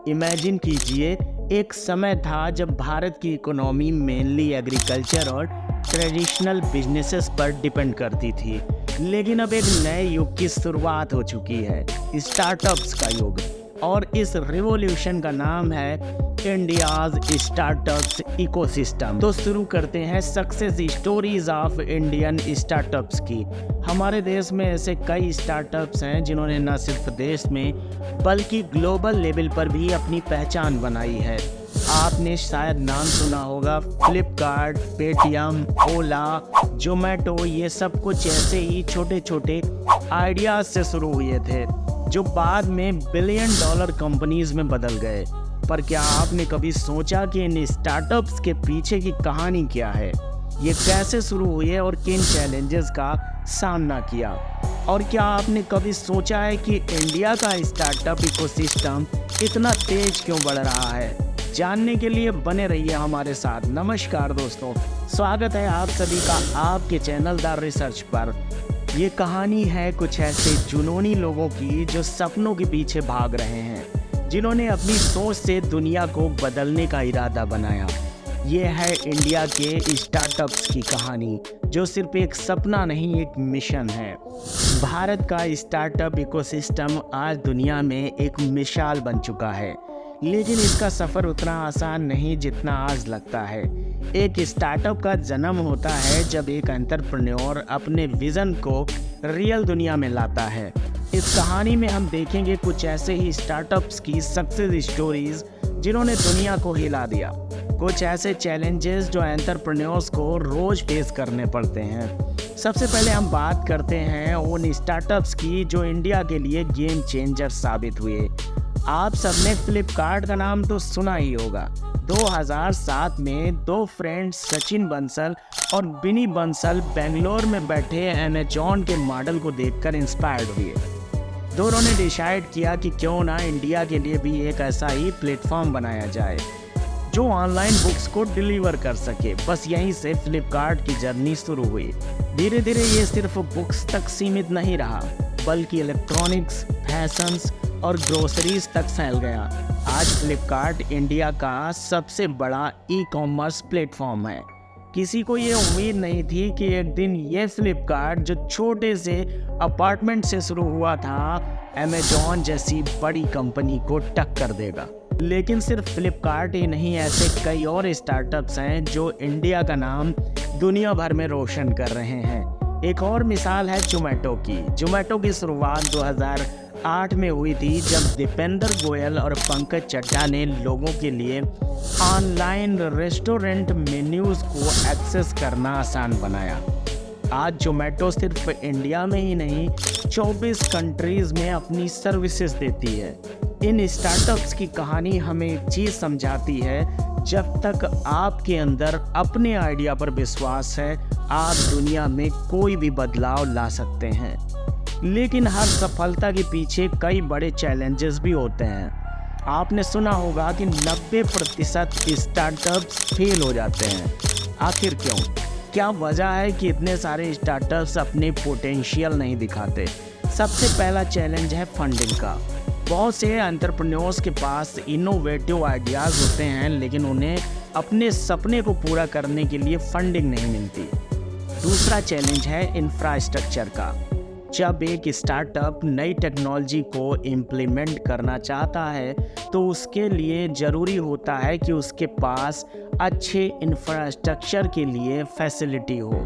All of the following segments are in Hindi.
इमेजिन कीजिए, एक समय था जब भारत की इकोनॉमी मेनली एग्रीकल्चर और ट्रेडिशनल बिजनेसेस पर डिपेंड करती थी। लेकिन अब एक नए युग की शुरुआत हो चुकी है, स्टार्टअप्स का युग। और इस रिवॉल्यूशन का नाम है इंडियाज स्टार्टअप्स इकोसिस्टम। तो शुरू करते हैं success stories of Indian startups की। हमारे देश में ऐसे कई स्टार्टअप्स हैं जिन्होंने न सिर्फ देश में बल्कि ग्लोबल लेवल पर भी अपनी पहचान बनाई है। आपने शायद नाम सुना होगा फ्लिपकार्ट, पेटीएम, ओला, जोमेटो। ये सब कुछ ऐसे ही छोटे छोटे आइडियाज से शुरू हुए थे जो बाद में बिलियन डॉलर कंपनीज में बदल गए। पर क्या आपने कभी सोचा कि इन स्टार्टअप्स के पीछे की कहानी क्या है? ये कैसे शुरू हुए और किन चैलेंजेस का सामना किया? और क्या आपने कभी सोचा है कि इंडिया का स्टार्टअप इकोसिस्टम इतना तेज क्यों बढ़ रहा है? जानने के लिए बने रहिए हमारे साथ। नमस्कार दोस्तों, स्वागत है आप सभी का आपके चैनल द रिसर्च पर। ये कहानी है कुछ ऐसे जुनूनी लोगों की जो सपनों के पीछे भाग रहे हैं, जिन्होंने अपनी सोच से दुनिया को बदलने का इरादा बनाया। ये है इंडिया के स्टार्टअप्स की कहानी, जो सिर्फ एक सपना नहीं, एक मिशन है। भारत का स्टार्टअप इकोसिस्टम आज दुनिया में एक मिसाल बन चुका है, लेकिन इसका सफ़र उतना आसान नहीं जितना आज लगता है। एक स्टार्टअप का जन्म होता है जब एक एंटरप्रेन्योर अपने विज़न को रियल दुनिया में लाता है। इस कहानी में हम देखेंगे कुछ ऐसे ही स्टार्टअप्स की सक्सेस स्टोरीज जिन्होंने दुनिया को हिला दिया, कुछ ऐसे चैलेंजेस जो एंटरप्रेन्योर्स को रोज फेस करने पड़ते हैं। सबसे पहले हम बात करते हैं उन स्टार्टअप्स की जो इंडिया के लिए गेम चेंजर साबित हुए। आप सबने फ्लिपकार्ट का नाम तो सुना ही होगा। 2007 में दो फ्रेंड्स सचिन बंसल और बिनी बंसल बेंगलोर में बैठे अमेजॉन के मॉडल को देखकर इंस्पायर्ड हुए। दोनों ने डिसाइड किया कि क्यों ना इंडिया के लिए भी एक ऐसा ही प्लेटफॉर्म बनाया जाए जो ऑनलाइन बुक्स को डिलीवर कर सके। बस यहीं से फ्लिपकार्ट की जर्नी शुरू हुई। धीरे धीरे ये सिर्फ बुक्स तक सीमित नहीं रहा, बल्कि इलेक्ट्रॉनिक्स, फैशंस और ग्रोसरीज तक फैल गया। आज फ्लिपकार्ट इंडिया का सबसे बड़ा ई-कॉमर्स प्लेटफॉर्म है। किसी को ये उम्मीद नहीं थी कि एक दिन ये फ्लिपकार्ट, जो छोटे से अपार्टमेंट से शुरू हुआ था, अमेजॉन जैसी बड़ी कंपनी को टक्कर देगा। लेकिन सिर्फ फ्लिपकार्ट ही नहीं, ऐसे कई और स्टार्टअप्स हैं जो इंडिया का नाम दुनिया भर में रोशन कर रहे हैं। एक और मिसाल है जोमेटो की। जोमेटो की शुरुआत 2008 में हुई थी, जब दीपेंद्र गोयल और पंकज चड्ढा ने लोगों के लिए ऑनलाइन रेस्टोरेंट मेन्यूज को एक्सेस करना आसान बनाया। आज जोमेटो सिर्फ इंडिया में ही नहीं, 24 कंट्रीज में अपनी सर्विसेज देती है। इन स्टार्टअप्स की कहानी हमें एक चीज़ समझाती है, जब तक आपके अंदर अपने आइडिया पर विश्वास है, आप दुनिया में कोई भी बदलाव ला सकते हैं। लेकिन हर सफलता के पीछे कई बड़े चैलेंजेस भी होते हैं। आपने सुना होगा कि 90% स्टार्टअप्स फेल हो जाते हैं। आखिर क्यों? क्या वजह है कि इतने सारे स्टार्टअप्स अपने पोटेंशियल नहीं दिखाते? सबसे पहला चैलेंज है फंडिंग का। बहुत से एंटरप्रेन्योर्स के पास इनोवेटिव आइडियाज़ होते हैं, लेकिन उन्हें अपने सपने को पूरा करने के लिए फंडिंग नहीं मिलती। दूसरा चैलेंज है इंफ्रास्ट्रक्चर का। जब एक स्टार्टअप नई टेक्नोलॉजी को इम्प्लीमेंट करना चाहता है, तो उसके लिए ज़रूरी होता है कि उसके पास अच्छे इंफ्रास्ट्रक्चर के लिए फैसिलिटी हो।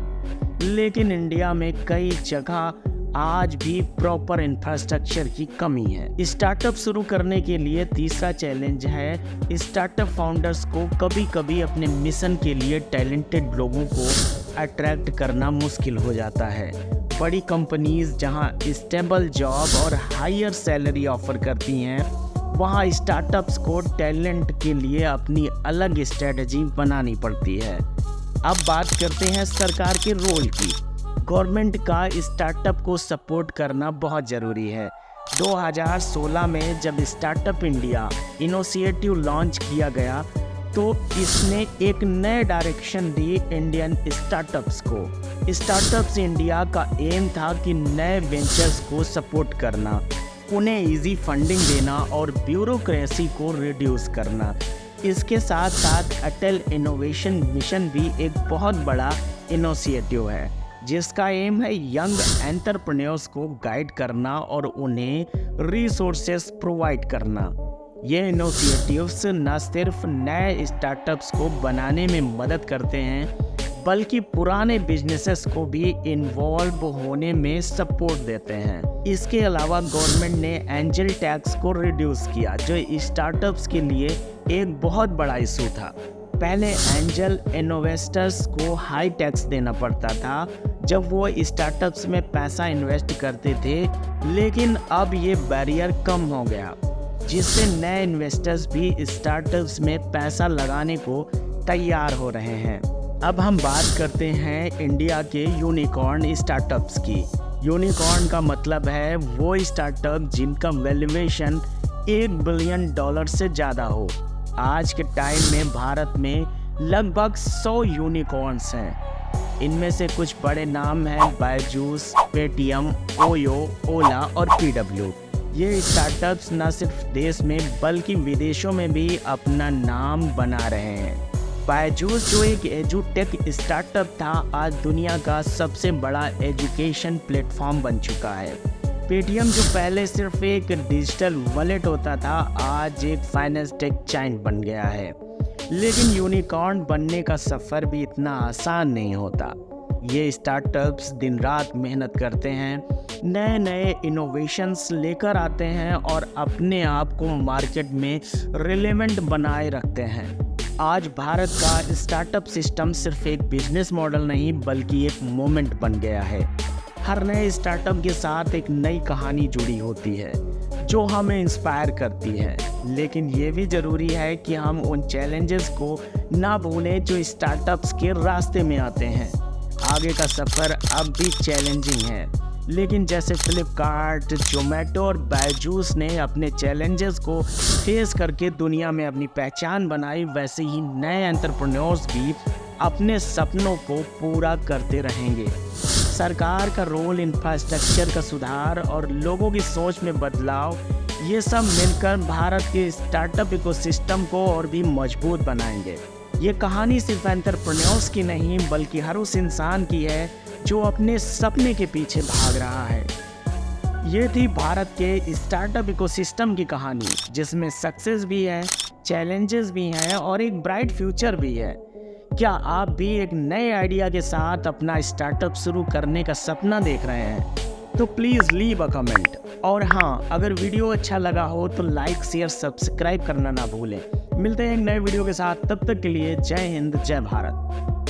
लेकिन इंडिया में कई जगह आज भी प्रॉपर इंफ्रास्ट्रक्चर की कमी है। स्टार्टअप शुरू करने के लिए तीसरा चैलेंज है स्टार्टअप फाउंडर्स को कभी कभी अपने मिशन के लिए टैलेंटेड लोगों को अट्रैक्ट करना मुश्किल हो जाता है। बड़ी कंपनीज जहां स्टेबल जॉब और हायर सैलरी ऑफर करती हैं, वहां स्टार्टअप्स को टैलेंट के लिए अपनी अलग स्ट्रेटजी बनानी पड़ती है। अब बात करते हैं सरकार के रोल की। गवर्नमेंट का स्टार्टअप को सपोर्ट करना बहुत ज़रूरी है। 2016 में जब स्टार्टअप इंडिया इनिशिएटिव लॉन्च किया गया, तो इसने एक नए डायरेक्शन दी इंडियन स्टार्टअप्स को। स्टार्टअप्स इंडिया का एम था कि नए वेंचर्स को सपोर्ट करना, उन्हें इजी फंडिंग देना और ब्यूरोक्रेसी को रिड्यूस करना। इसके साथ साथ अटल इनोवेशन मिशन भी एक बहुत बड़ा इनिशिएटिव है, जिसका एम है यंग एंटरप्रेन्योर्स को गाइड करना और उन्हें रिसोर्सेस प्रोवाइड करना। ये इनिशिएटिव्स न सिर्फ नए स्टार्टअप्स को बनाने में मदद करते हैं, बल्कि पुराने बिजनेसेस को भी इन्वॉल्व होने में सपोर्ट देते हैं। इसके अलावा गवर्नमेंट ने एंजल टैक्स को रिड्यूस किया, जो स्टार्टअप्स के लिए एक बहुत बड़ा इशू था। पहले एंजल इन्वेस्टर्स को हाई टैक्स देना पड़ता था जब वो स्टार्टअप्स में पैसा इन्वेस्ट करते थे, लेकिन अब ये बैरियर कम हो गया, जिससे नए इन्वेस्टर्स भी स्टार्टअप्स में पैसा लगाने को तैयार हो रहे हैं। अब हम बात करते हैं इंडिया के यूनिकॉर्न स्टार्टअप्स की। यूनिकॉर्न का मतलब है वो स्टार्टअप जिनका वैल्यूएशन $1 बिलियन से ज़्यादा हो। आज के टाइम में भारत में लगभग 100 यूनिकॉर्न्स हैं। इनमें से कुछ बड़े नाम हैं बायजूस, पेटीएम, ओयो, ओला और पीडब्ल्यू। ये स्टार्टअप्स न सिर्फ देश में बल्कि विदेशों में भी अपना नाम बना रहे हैं। बायजूस, जो एक एजुटेक स्टार्टअप था, आज दुनिया का सबसे बड़ा एजुकेशन प्लेटफॉर्म बन चुका है। पेटीएम, जो पहले सिर्फ एक डिजिटल वॉलेट होता था, आज एक फाइनेंस टेक जायंट बन गया है। लेकिन यूनिकॉर्न बनने का सफ़र भी इतना आसान नहीं होता। ये स्टार्टअप्स दिन रात मेहनत करते हैं, नए नए इनोवेशंस लेकर आते हैं और अपने आप को मार्केट में रिलेवेंट बनाए रखते हैं। आज भारत का स्टार्टअप सिस्टम सिर्फ एक बिजनेस मॉडल नहीं, बल्कि एक मोमेंट बन गया है। हर नए स्टार्टअप के साथ एक नई कहानी जुड़ी होती है जो हमें इंस्पायर करती है। लेकिन ये भी ज़रूरी है कि हम उन चैलेंजेस को ना भूलें जो स्टार्टअप्स के रास्ते में आते हैं। आगे का सफ़र अब भी चैलेंजिंग है, लेकिन जैसे फ्लिपकार्ट, जोमेटो और बायजूस ने अपने चैलेंजेस को फेस करके दुनिया में अपनी पहचान बनाई, वैसे ही नए एंटरप्रेन्योर्स भी अपने सपनों को पूरा करते रहेंगे। सरकार का रोल, इंफ्रास्ट्रक्चर का सुधार और लोगों की सोच में बदलाव, ये सब मिलकर भारत के स्टार्टअप इकोसिस्टम को और भी मजबूत बनाएंगे। ये कहानी सिर्फ एंटरप्रेन्योर्स की नहीं, बल्कि हर उस इंसान की है जो अपने सपने के पीछे भाग रहा है। ये थी भारत के स्टार्टअप इकोसिस्टम की कहानी, जिसमें सक्सेस भी है, चैलेंजेस भी हैं और एक ब्राइट फ्यूचर भी है। क्या आप भी एक नए आइडिया के साथ अपना स्टार्टअप शुरू करने का सपना देख रहे हैं? तो प्लीज़ लीव अ कमेंट। और हाँ, अगर वीडियो अच्छा लगा हो तो लाइक, शेयर, सब्सक्राइब करना ना भूलें। मिलते हैं एक नए वीडियो के साथ, तब तक के लिए जय हिंद, जय भारत।